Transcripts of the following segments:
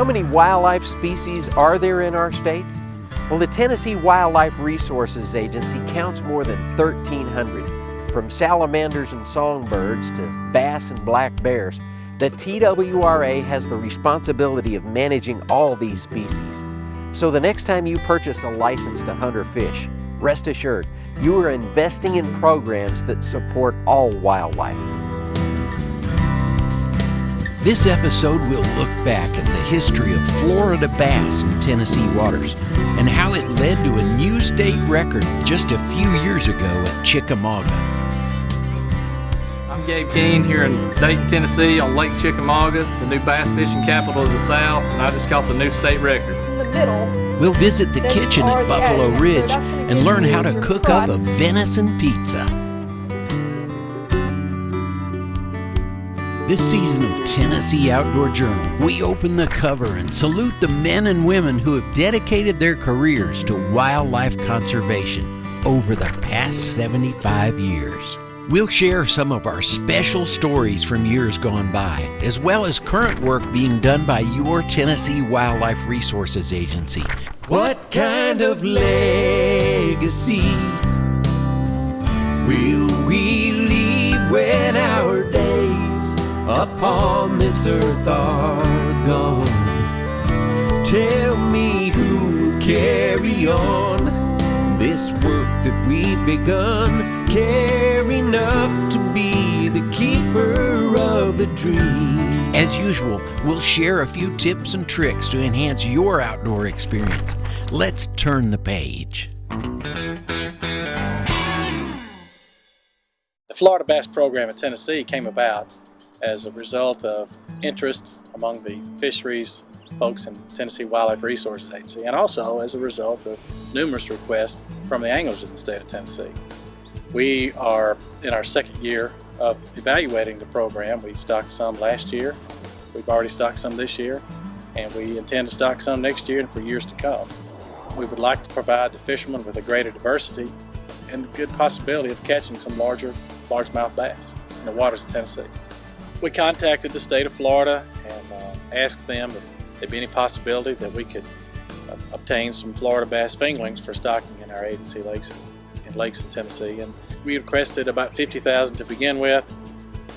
How many wildlife species are there in our state? Well, the Tennessee Wildlife Resources Agency counts more than 1,300. From salamanders and songbirds to bass and black bears, the TWRA has the responsibility of managing all these species. So the next time you purchase a license to hunt or fish, rest assured, you are investing in programs that support all wildlife. This episode will look back at the history of Florida bass in Tennessee waters and how it led to a new state record just a few years ago at Chickamauga. I'm Gabe Keen here in Dayton, Tennessee on Lake Chickamauga, the new bass fishing capital of the South, and I just caught the new state record. In the middle, we'll visit the kitchen at Buffalo Ridge and learn how to cook up a venison pizza. This season of Tennessee Outdoor Journal, we open the cover and salute the men and women who have dedicated their careers to wildlife conservation over the past 75 years. We'll share some of our special stories from years gone by, as well as current work being done by your Tennessee Wildlife Resources Agency. What kind of legacy will we leave when our days upon this earth are gone? Tell me who will carry on this work that we've begun, care enough to be the keeper of the dream. As usual, we'll share a few tips and tricks to enhance your outdoor experience. Let's turn the page. The Florida Bass Program in Tennessee came about as a result of interest among the fisheries folks in Tennessee Wildlife Resources Agency, and also as a result of numerous requests from the anglers in the state of Tennessee. We are in our second year of evaluating the program. We stocked some last year, we've already stocked some this year, and we intend to stock some next year and for years to come. We would like to provide the fishermen with a greater diversity and a good possibility of catching some largemouth bass in the waters of Tennessee. We contacted the state of Florida and asked them if there'd be any possibility that we could obtain some Florida bass fingerlings for stocking in our agency lakes in Tennessee. And we requested about 50,000 to begin with.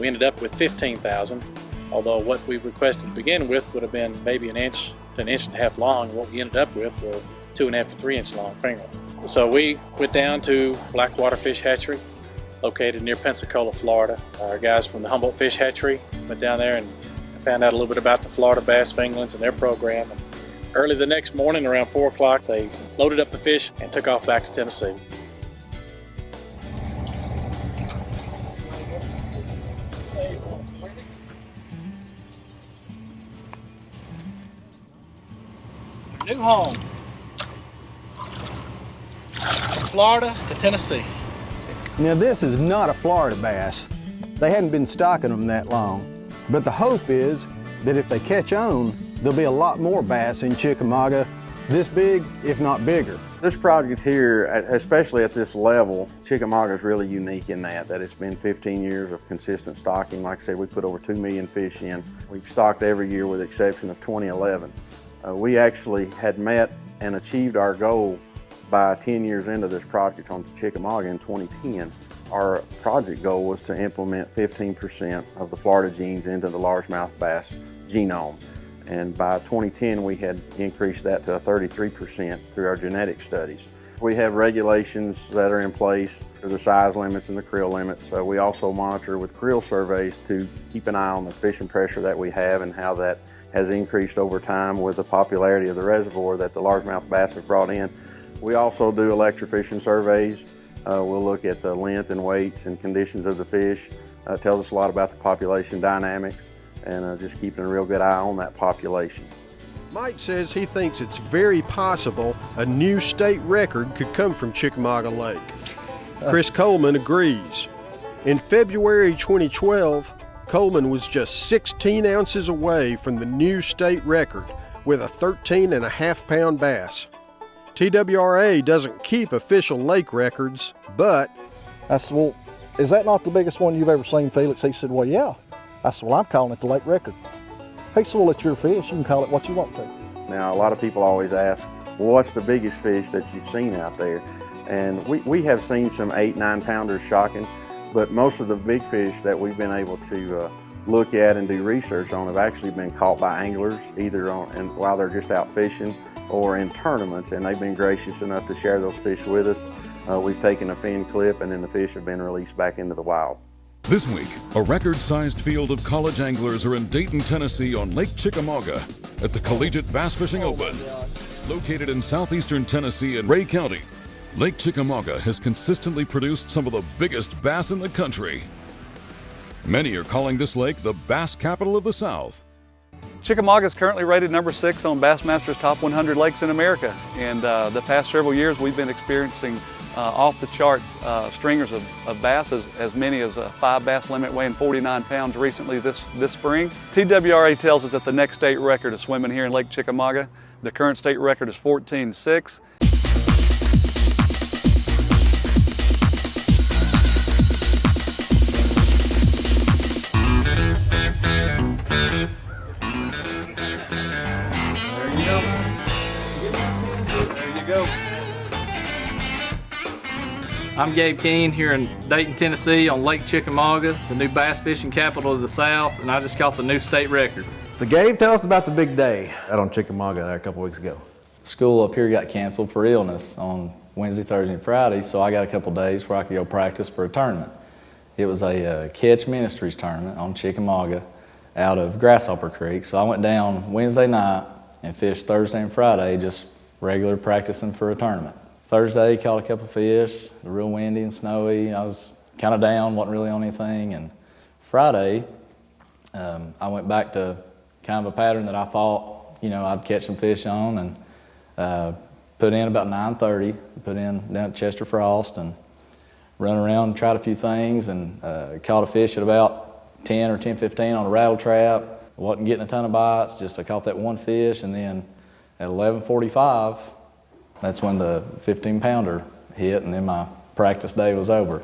We ended up with 15,000, although what we requested to begin with would have been maybe an inch to an inch and a half long. What we ended up with were 2.5 to 3 inch long fingerlings. So we went down to Blackwater Fish Hatchery, located near Pensacola, Florida. Our guys from the Humboldt Fish Hatchery went down there and found out a little bit about the Florida bass fingerlings and their program. And early the next morning, around 4 o'clock, they loaded up the fish and took off back to Tennessee. New home, from Florida to Tennessee. Now this is not a Florida bass. They hadn't been stocking them that long. But the hope is that if they catch on, there'll be a lot more bass in Chickamauga, this big, if not bigger. This project here, especially at this level, Chickamauga is really unique in that it's been 15 years of consistent stocking. Like I said, we put over 2 million fish in. We've stocked every year with the exception of 2011. We actually had met and achieved our goal by 10 years into this project on Chickamauga in 2010. Our project goal was to implement 15% of the Florida genes into the largemouth bass genome. And by 2010, we had increased that to 33% through our genetic studies. We have regulations that are in place for the size limits and the creel limits. We also monitor with creel surveys to keep an eye on the fishing pressure that we have and how that has increased over time with the popularity of the reservoir that the largemouth bass have brought in. We also do electrofishing surveys. We'll look at the length and weights and conditions of the fish. It tells us a lot about the population dynamics and just keeping a real good eye on that population. Mike says he thinks it's very possible a new state record could come from Chickamauga Lake. Chris Coleman agrees. In February 2012, Coleman was just 16 ounces away from the new state record with a 13.5-pound bass. TWRA doesn't keep official lake records, but... I said, well, is that not the biggest one you've ever seen, Felix? He said, well, yeah. I said, well, I'm calling it the lake record. Hey, Swirl, it's your fish. You can call it what you want to. Now, a lot of people always ask, well, what's the biggest fish that you've seen out there? And we have seen some 8-9 pounders shocking, but most of the big fish that we've been able to look at and do research on have actually been caught by anglers, either while they're just out fishing or in tournaments, and they've been gracious enough to share those fish with us. We've taken a fin clip, and then the fish have been released back into the wild. This week, a record-sized field of college anglers are in Dayton, Tennessee on Lake Chickamauga at the Collegiate Bass Fishing Open. Located in southeastern Tennessee and Ray County, Lake Chickamauga has consistently produced some of the biggest bass in the country. Many are calling this lake the bass capital of the South. Chickamauga is currently rated number 6 on Bassmaster's Top 100 Lakes in America. And the past several years we've been experiencing off-the-chart stringers of bass, as many as a 5 bass limit weighing 49 pounds recently this spring. TWRA tells us that the next state record is swimming here in Lake Chickamauga. The current state record is 14.6. I'm Gabe Keen here in Dayton, Tennessee on Lake Chickamauga, the new bass fishing capital of the South, and I just caught the new state record. So Gabe, tell us about the big day out on Chickamauga there a couple weeks ago. School up here got canceled for illness on Wednesday, Thursday, and Friday, so I got a couple days where I could go practice for a tournament. It was a Catch Ministries tournament on Chickamauga out of Grasshopper Creek, so I went down Wednesday night and fished Thursday and Friday, just regular practicing for a tournament. Thursday, caught a couple fish, real windy and snowy. I was kind of down, wasn't really on anything. And Friday, I went back to kind of a pattern that I thought, I'd catch some fish on, and put in about 9:30, put in down at Chester Frost and run around and tried a few things, and caught a fish at about 10 or 10:15 on a rattle trap. Wasn't getting a ton of bites, just I caught that one fish, and then at 11:45, that's when the 15-pounder hit, and then my practice day was over.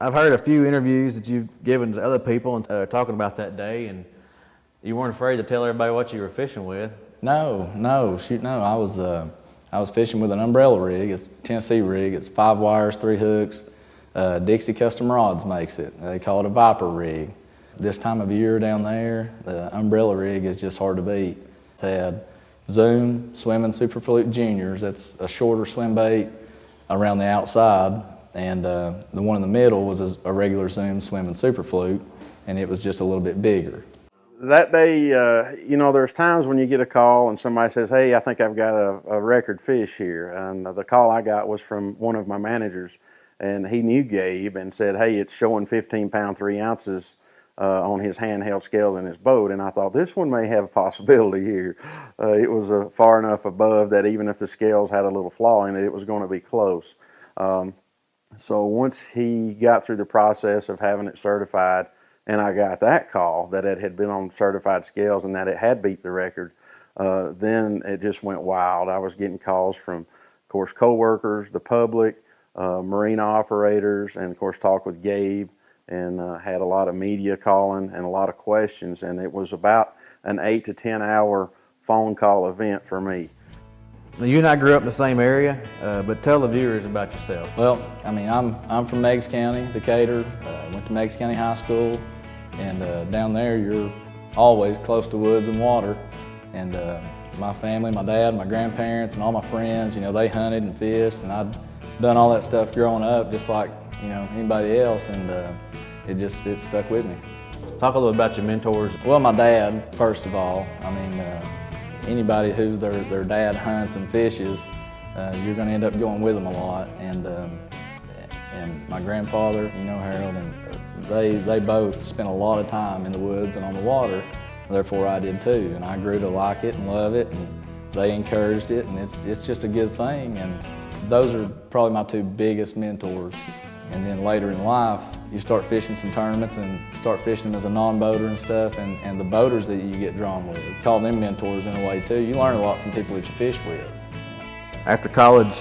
I've heard a few interviews that you've given to other people and talking about that day, and you weren't afraid to tell everybody what you were fishing with. No. I was fishing with an umbrella rig. It's a Tennessee rig. It's 5 wires, 3 hooks. Dixie Custom Rods makes it. They call it a Viper rig. This time of year down there, the umbrella rig is just hard to beat. It had Zoom Swimming Super Flute Juniors. That's a shorter swim bait around the outside, and the one in the middle was a regular Zoom Swimming Super Flute, and it was just a little bit bigger. That day, there's times when you get a call and somebody says, hey, I think I've got a record fish here. And the call I got was from one of my managers, and he knew Gabe and said, hey, it's showing 15 pound 3 ounces on his handheld scales in his boat, and I thought this one may have a possibility here. It was far enough above that even if the scales had a little flaw in it, it was going to be close. So once he got through the process of having it certified, and I got that call that it had been on certified scales and that it had beat the record, then it just went wild. I was getting calls from, of course, co-workers, the public, marina operators, and of course talked with Gabe, and had a lot of media calling and a lot of questions, and it was about an 8 to 10 hour phone call event for me. Now, you and I grew up in the same area, but tell the viewers about yourself. Well, I'm from Meigs County, Decatur. Went to Meigs County High School, and down there you're always close to woods and water. And my family, my dad, my grandparents, and all my friends, they hunted and fished, and I'd done all that stuff growing up, just like anybody else, and it stuck with me. Talk a little about your mentors. Well, my dad, first of all. Anybody whose their dad hunts and fishes, you're going to end up going with them a lot. And my grandfather, Harold, and they both spent a lot of time in the woods and on the water. Therefore, I did too, and I grew to like it and love it, and they encouraged it, and it's just a good thing. And those are probably my 2 biggest mentors. And then later in life, you start fishing some tournaments and start fishing them as a non-boater and stuff, and the boaters that you get drawn with. Call them mentors in a way too. You learn a lot from people that you fish with. After college,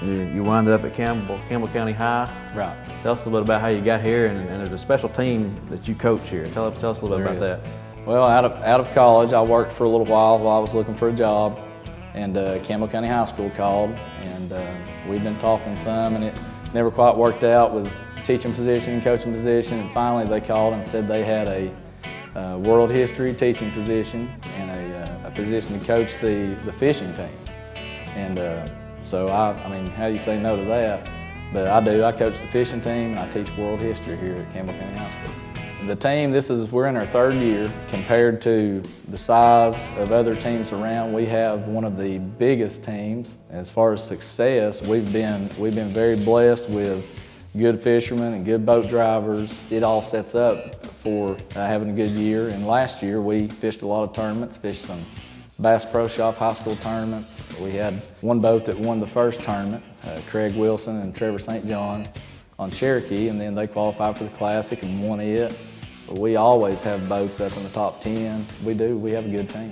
you wound up at Campbell County High. Right. Tell us a little bit about how you got here, and there's a special team that you coach here. Tell us a little bit about that. Well, out of college, I worked for a little while I was looking for a job, and Campbell County High School called, and we've been talking some, and it never quite worked out with teaching position, coaching position, and finally they called and said they had a world history teaching position and a position to coach the fishing team. And so I mean, how do you say no to that? But I do. I coach the fishing team and I teach world history here at Campbell County High School. The team, we're in our third year. Compared to the size of other teams around, we have one of the biggest teams. As far as success, we've been very blessed with good fishermen and good boat drivers. It all sets up for having a good year. And last year we fished a lot of tournaments, fished some Bass Pro Shop high school tournaments. We had one boat that won the first tournament, Craig Wilson and Trevor St. John on Cherokee, and then they qualified for the Classic and won it. But we always have boats up in the top 10. We have a good team.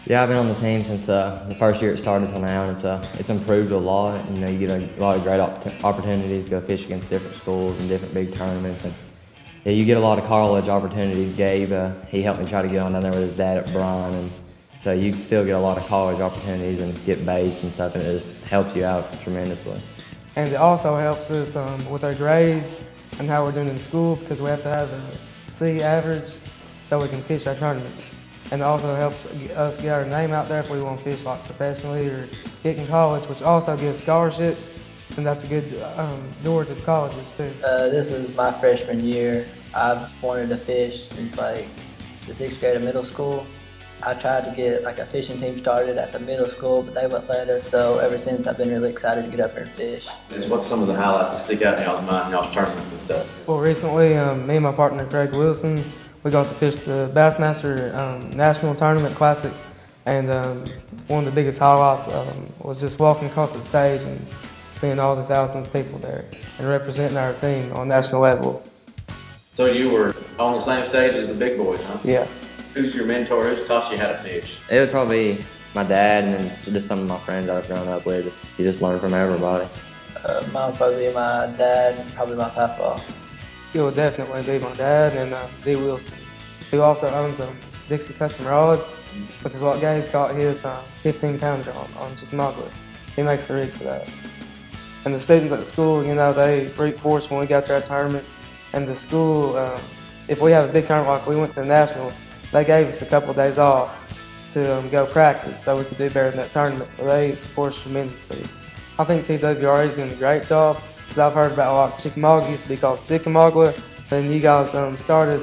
Yeah, I've been on the team since the first year it started till now, and it's improved a lot. You know, you get a lot of great opportunities to go fish against different schools and different big tournaments. And yeah, you get a lot of college opportunities. Gabe, he helped me try to get on down there with his dad at Bryan, and so you still get a lot of college opportunities and get baits and stuff, and it just helps you out tremendously. And it also helps us with our grades and how we're doing in school, because we have to have a C average so we can fish our tournaments. And it also helps us get our name out there if we want to fish like professionally or get in college, which also gives scholarships, and that's a good door to the colleges too. This is my freshman year. I've wanted to fish since like the 6th grade of middle school. I tried to get like a fishing team started at the middle school, but they wouldn't let us, so ever since I've been really excited to get up here and fish. What's some of the highlights that stick out in y'all's mind, y'all's tournaments and stuff? Well, recently, me and my partner Craig Wilson, we got to fish the Bassmaster National Tournament Classic, and one of the biggest highlights was just walking across the stage and seeing all the thousands of people there and representing our team on national level. So you were on the same stage as the big boys, huh? Yeah. Who's your mentor? Who's taught you how to fish? It would probably be my dad and then just some of my friends that I've grown up with. You just learn from everybody. Mine would probably be my dad, probably my papa. It would definitely be my dad and D. Wilson, who also owns Dixie Custom Rods, which is what Gabe caught his 15-pounder on Chickamauga. He makes the rig for that. And the students at school, you know, they brute force when we got to our tournaments. And the school, if we have a big tournament like we went to the Nationals, they gave us a couple of days off to go practice so we could do better in that tournament. So they support us tremendously. I think TWRA is doing a great job, because I've heard about like Chickamauga used to be called Sycamauga, then you guys started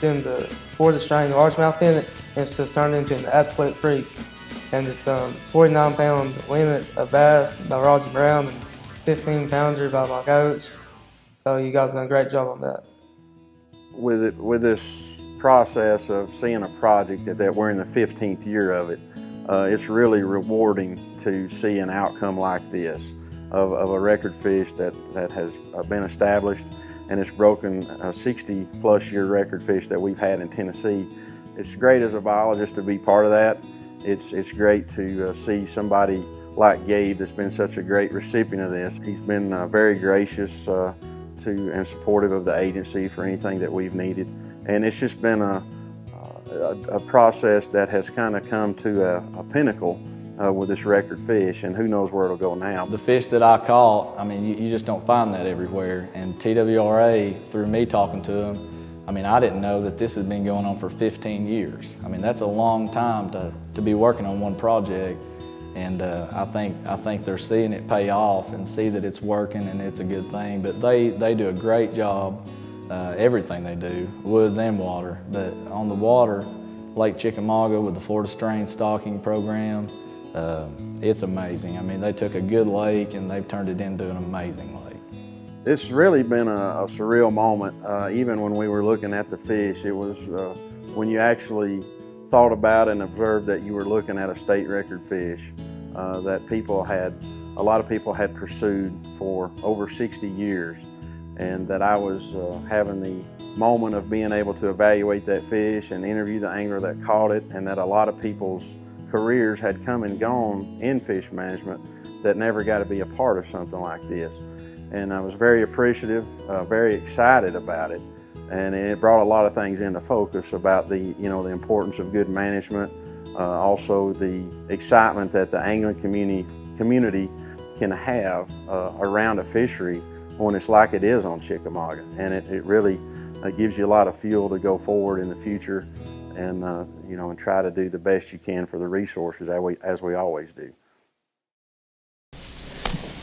doing the 4-string largemouth in it, and it's just turned into an absolute freak. And it's 49-pound limit of bass by Roger Brown and 15-pounder by my coach. So you guys done a great job on that. With this process of seeing a project that we're in the 15th year of it, it's really rewarding to see an outcome like this of a record fish that has been established, and it's broken a 60-plus year record fish that we've had in Tennessee. It's great as a biologist to be part of that. It's great to see somebody like Gabe that's been such a great recipient of this. He's been very gracious and supportive of the agency for anything that we've needed. And it's just been a process that has kind of come to a pinnacle with this record fish, and who knows where it'll go now. The fish that I caught, I mean, you just don't find that everywhere. And TWRA, through me talking to them, I mean, I didn't know that this had been going on for 15 years. I mean, that's a long time to be working on one project. And I think they're seeing it pay off and see that it's working and it's a good thing. But they do a great job. Everything they do, woods and water. But on the water, Lake Chickamauga with the Florida Strain Stocking Program, it's amazing. I mean, they took a good lake and they've turned it into an amazing lake. It's really been a surreal moment. Even when we were looking at the fish, it was when you actually thought about and observed that you were looking at a state record fish that a lot of people had pursued for over 60 years. And that I was having the moment of being able to evaluate that fish and interview the angler that caught it, and that a lot of people's careers had come and gone in fish management that never got to be a part of something like this. And I was very appreciative, very excited about it, And it brought a lot of things into focus about the importance of good management, also the excitement that the angling community can have around a fishery when it's like it is on Chickamauga. And it really gives you a lot of fuel to go forward in the future and and try to do the best you can for the resources as we always do.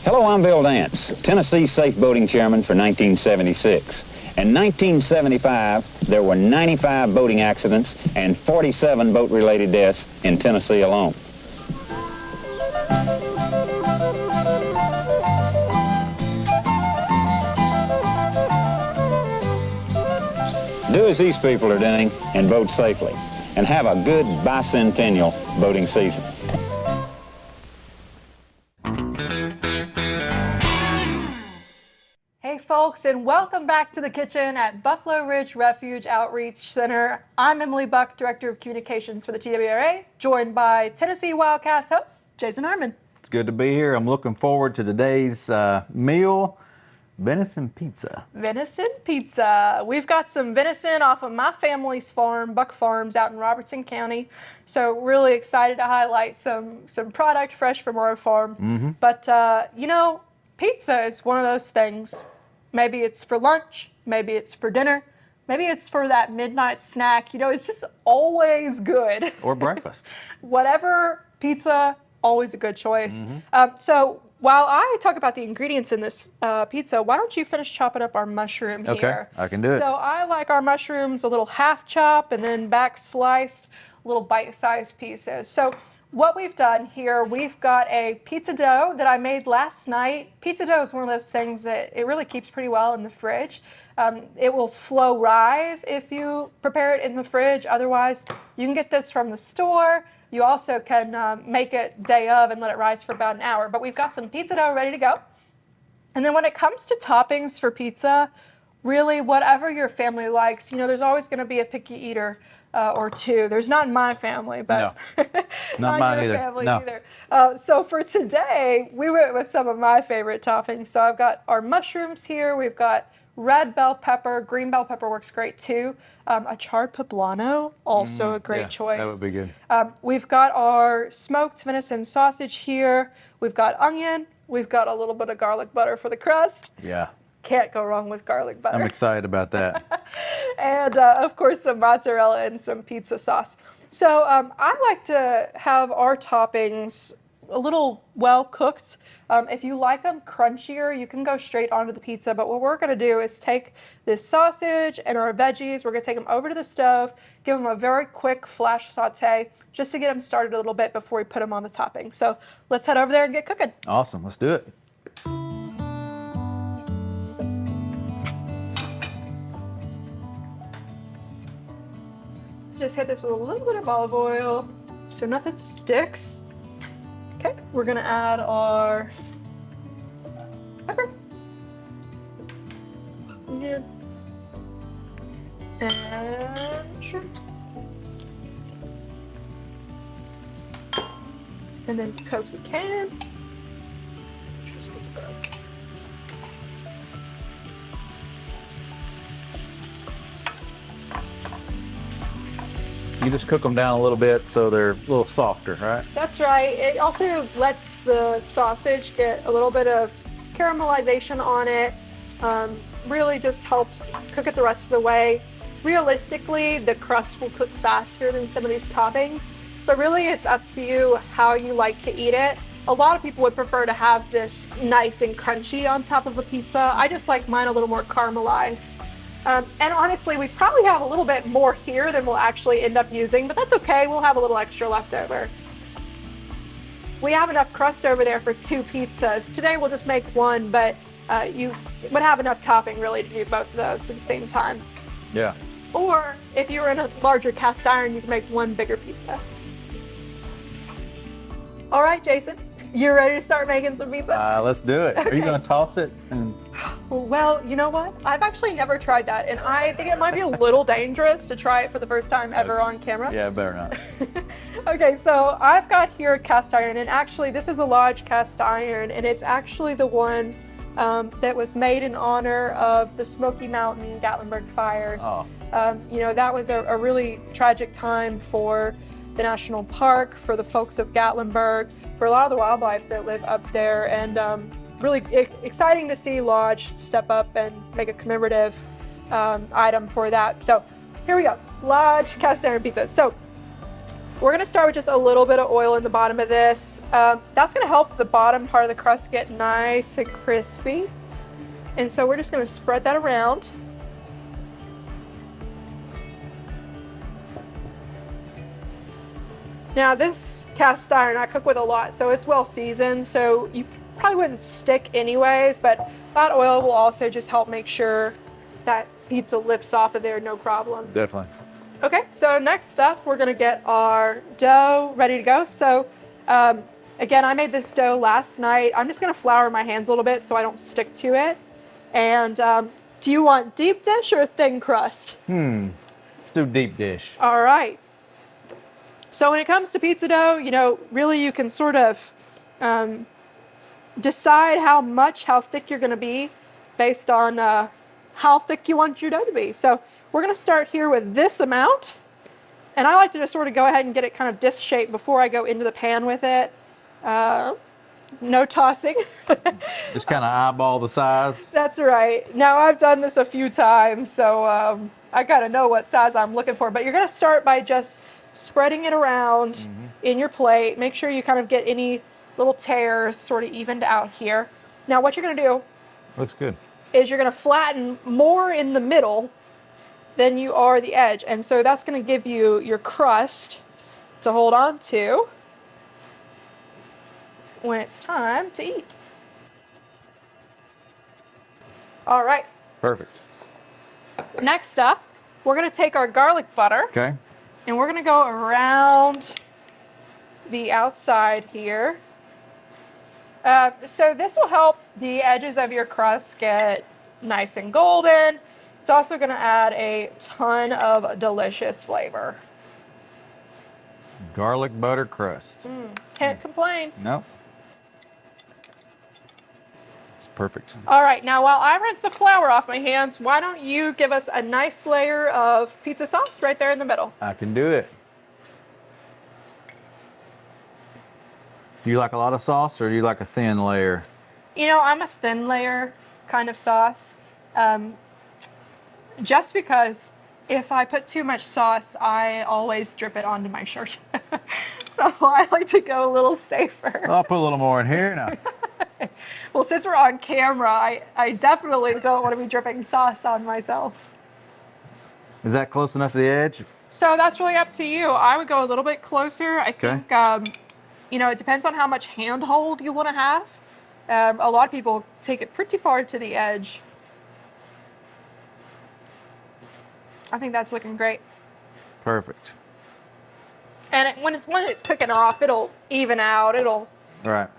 Hello, I'm Bill Dance, Tennessee Safe Boating Chairman for 1976. In 1975, there were 95 boating accidents and 47 boat-related deaths in Tennessee alone. Do as these people are doing and boat safely, and have a good bicentennial boating season. Hey folks, and welcome back to the kitchen at Buffalo Ridge Refuge Outreach Center. I'm Emily Buck, Director of Communications for the TWRA, joined by Tennessee WildCast host Jason Harmon. It's good to be here. I'm looking forward to today's meal, venison pizza. Venison pizza. We've got some venison off of my family's farm, Buck Farms, out in Robertson County. So really excited to highlight some product fresh from our farm. But pizza is one of those things. Maybe it's for lunch, maybe it's for dinner, maybe it's for that midnight snack. It's just always good. Or breakfast. Whatever, pizza, always a good choice. So while I talk about the ingredients in this pizza, why don't you finish chopping up our mushroom here? Okay, I can do it. So I like our mushrooms a little half chop and then back sliced, little bite-sized pieces. So what we've done here, we've got a pizza dough that I made last night. Pizza dough is one of those things that it really keeps pretty well in the fridge. It will slow rise if you prepare it in the fridge. Otherwise, you can get this from the store. You also can make it day of and let it rise for about an hour. But we've got some pizza dough ready to go. And then when it comes to toppings for pizza, really whatever your family likes, there's always going to be a picky eater or two. There's not in my family, but no, not mine in your either. family No. either. So for today, we went with some of my favorite toppings. So I've got our mushrooms here. We've got red bell pepper. Green bell pepper works great too. A charred poblano, also a great choice. That would be good. We've got our smoked venison sausage here. We've got onion. We've got a little bit of garlic butter for the crust. Yeah. Can't go wrong with garlic butter. I'm excited about that. And of course some mozzarella and some pizza sauce. So I like to have our toppings a little well cooked. If you like them crunchier, you can go straight onto the pizza. But what we're going to do is take this sausage and our veggies. We're going to take them over to the stove, give them a very quick flash saute just to get them started a little bit before we put them on the topping. So let's head over there and get cooking. Awesome. Let's do it. Just hit this with a little bit of olive oil so nothing sticks. Okay, we're gonna add our pepper. Onion. And shrimps. And then because we can, just get the garlic. You just cook them down a little bit so they're a little softer, right? That's right. It also lets the sausage get a little bit of caramelization on it. Really just helps cook it the rest of the way. Realistically, the crust will cook faster than some of these toppings, but really it's up to you how you like to eat it. A lot of people would prefer to have this nice and crunchy on top of a pizza. I just like mine a little more caramelized. And honestly, we probably have a little bit more here than we'll actually end up using, but that's okay. We'll have a little extra left over. We have enough crust over there for 2 pizzas. Today we'll just make one, but you would have enough topping really to do both of those at the same time. Yeah. Or if you were in a larger cast iron, you can make one bigger pizza. All right, Jason, you ready to start making some pizza? Let's do it. Are you going to toss it? Well, you know what? I've actually never tried that, and I think it might be a little dangerous to try it for the first time ever on camera. Yeah, better not. Okay, so I've got here a cast iron, and actually this is a large cast iron, and it's actually the one that was made in honor of the Smoky Mountain Gatlinburg fires. Oh. You know, that was a really tragic time for the national park, for the folks of Gatlinburg, for a lot of the wildlife that live up there, and really exciting to see Lodge step up and make a commemorative item for that. So here we go, Lodge cast iron pizza. So we're gonna start with just a little bit of oil in the bottom of this. That's gonna help the bottom part of the crust get nice and crispy. And so we're just gonna spread that around. Now this cast iron I cook with a lot, so it's well seasoned, so you probably wouldn't stick anyways, but that oil will also just help make sure that pizza lifts off of there, no problem. Definitely. Okay, so next up, we're gonna get our dough ready to go. So again, I made this dough last night. I'm just gonna flour my hands a little bit so I don't stick to it. And do you want deep dish or thin crust? Let's do deep dish. All right. So when it comes to pizza dough, you know, really you can sort of decide how thick you're gonna be based on how thick you want your dough to be. So we're gonna start here with this amount. And I like to just sort of go ahead and get it kind of disc shaped before I go into the pan with it. No tossing. Just kind of eyeball the size. That's right. Now I've done this a few times, so I gotta know what size I'm looking for. But you're gonna start by just spreading it around in your plate. Make sure you kind of get any little tears sort of evened out here. Now what you're gonna do Looks good. is you're gonna flatten more in the middle than you are the edge. And so that's gonna give you your crust to hold on to when it's time to eat. All right. Perfect. Next up, we're gonna take our garlic butter. Okay. And we're gonna go around the outside here. So this will help the edges of your crust get nice and golden. It's also gonna add a ton of delicious flavor. Garlic butter crust. Can't complain. Nope. It's perfect. All right, now while I rinse the flour off my hands, why don't you give us a nice layer of pizza sauce right there in the middle? I can do it. Do you like a lot of sauce or do you like a thin layer? You know, I'm a thin layer kind of sauce. Just because if I put too much sauce, I always drip it onto my shirt. So I like to go a little safer. I'll put a little more in here now. Well, since we're on camera, I definitely don't want to be dripping sauce on myself. Is that close enough to the edge? So that's really up to you. I would go a little bit closer. I think, you know, it depends on how much handhold you want to have. A lot of people take it pretty far to the edge. I think that's looking great. Perfect. And when it's cooking off, it'll even out. It'll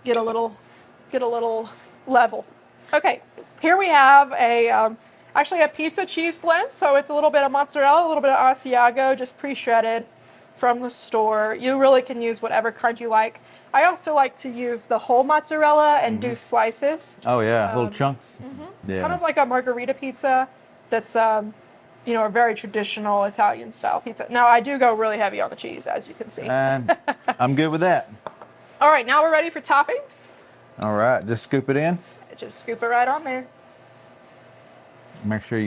get a little level. Okay, here we have actually a pizza cheese blend. So it's a little bit of mozzarella, a little bit of Asiago, just pre-shredded from the store. You really can use whatever kind you like. I also like to use the whole mozzarella and do slices. Oh yeah, little chunks. Yeah. Kind of like a margarita pizza that's you know, a very traditional Italian style pizza. Now I do go really heavy on the cheese, as you can see. And I'm good with that. All right, now we're ready for toppings. All right, just scoop it in. Just scoop it right on there. Make sure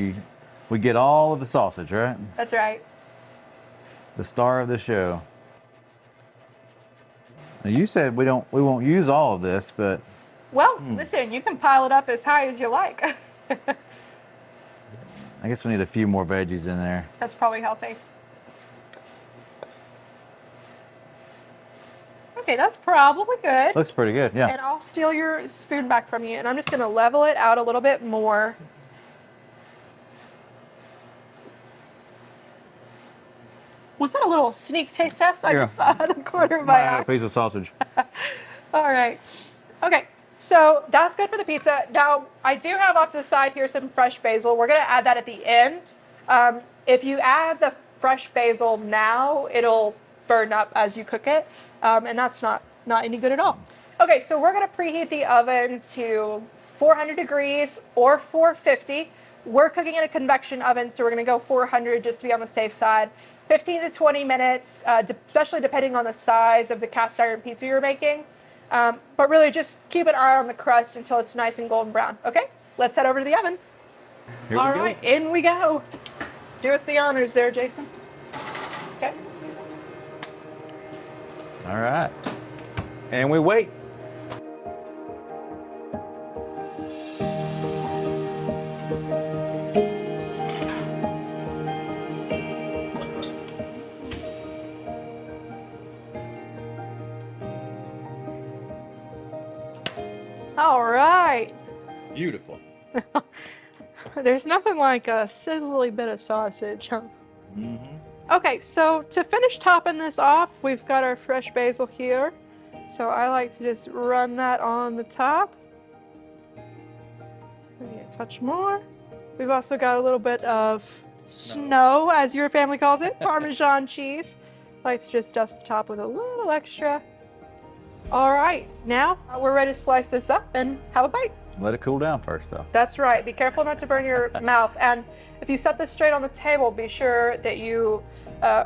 we get all of the sausage, right? That's right. The star of the show. Now you said we won't use all of this, but Well, listen, you can pile it up as high as you like. I guess we need a few more veggies in there. That's probably healthy. Okay, that's probably good. Looks pretty good, yeah. And I'll steal your spoon back from you, and I'm just gonna level it out a little bit more. Was that a little sneak taste test I just saw out of the corner of my eye? A piece of sausage. All right. Okay, so that's good for the pizza. Now, I do have off to the side here some fresh basil. We're gonna add that at the end. If you add the fresh basil now, it'll burn up as you cook it, and that's not any good at all. Okay, so we're gonna preheat the oven to 400 degrees or 450. We're cooking in a convection oven, so we're going to go 400 just to be on the safe side. 15 to 20 minutes, especially depending on the size of the cast iron pizza you're making. But really just keep an eye on the crust until it's nice and golden brown. Okay, let's head over to the oven. All right, in we go. Do us the honors there, Jason. Okay. All right. And we wait. All right. Beautiful. There's nothing like a sizzly bit of sausage, huh? Mm-hmm. Okay, so to finish topping this off, we've got our fresh basil here. So I like to just run that on the top. Maybe a touch more. We've also got a little bit of snow, as your family calls it, Parmesan cheese. I like to just dust the top with a little extra. All right, now we're ready to slice this up and have a bite. Let it cool down first, though. That's right. Be careful not to burn your mouth. And if you set this straight on the table, be sure that you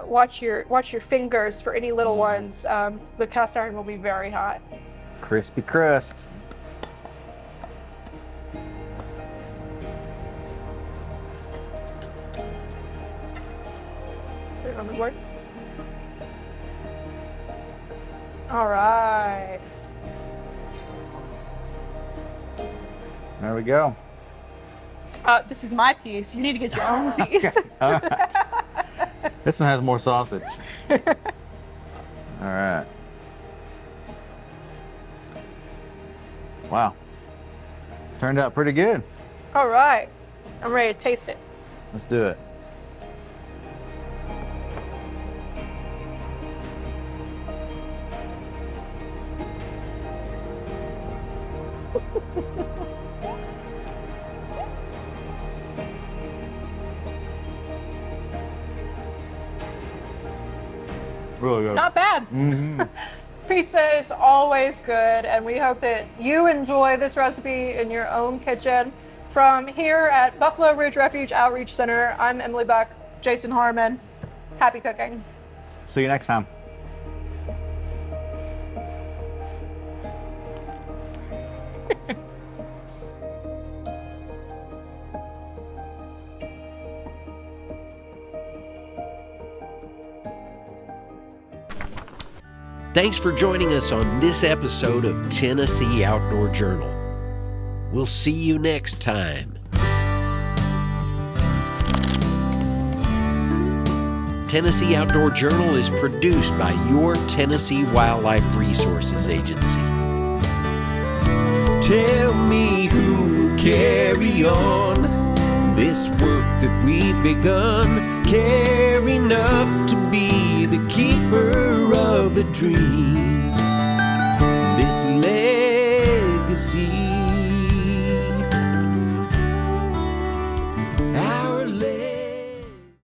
watch your fingers for any little ones. The cast iron will be very hot. Crispy crust. Put it on the board. All right. There we go. This is my piece. You need to get your own piece. All right. This one has more sausage. All right. Wow. Turned out pretty good. All right. I'm ready to taste it. Let's do it. Really good. Not bad. Mm-hmm. Pizza is always good, and we hope that you enjoy this recipe in your own kitchen. From here at Buffalo Ridge Refuge Outreach Center, I'm Emily Buck, Jason Harmon. Happy cooking. See you next time. Thanks for joining us on this episode of Tennessee Outdoor Journal. We'll see you next time. Tennessee Outdoor Journal is produced by your Tennessee Wildlife Resources Agency. Tell me who will carry on this work that we've begun. Care enough to be the keeper of the dream. This legacy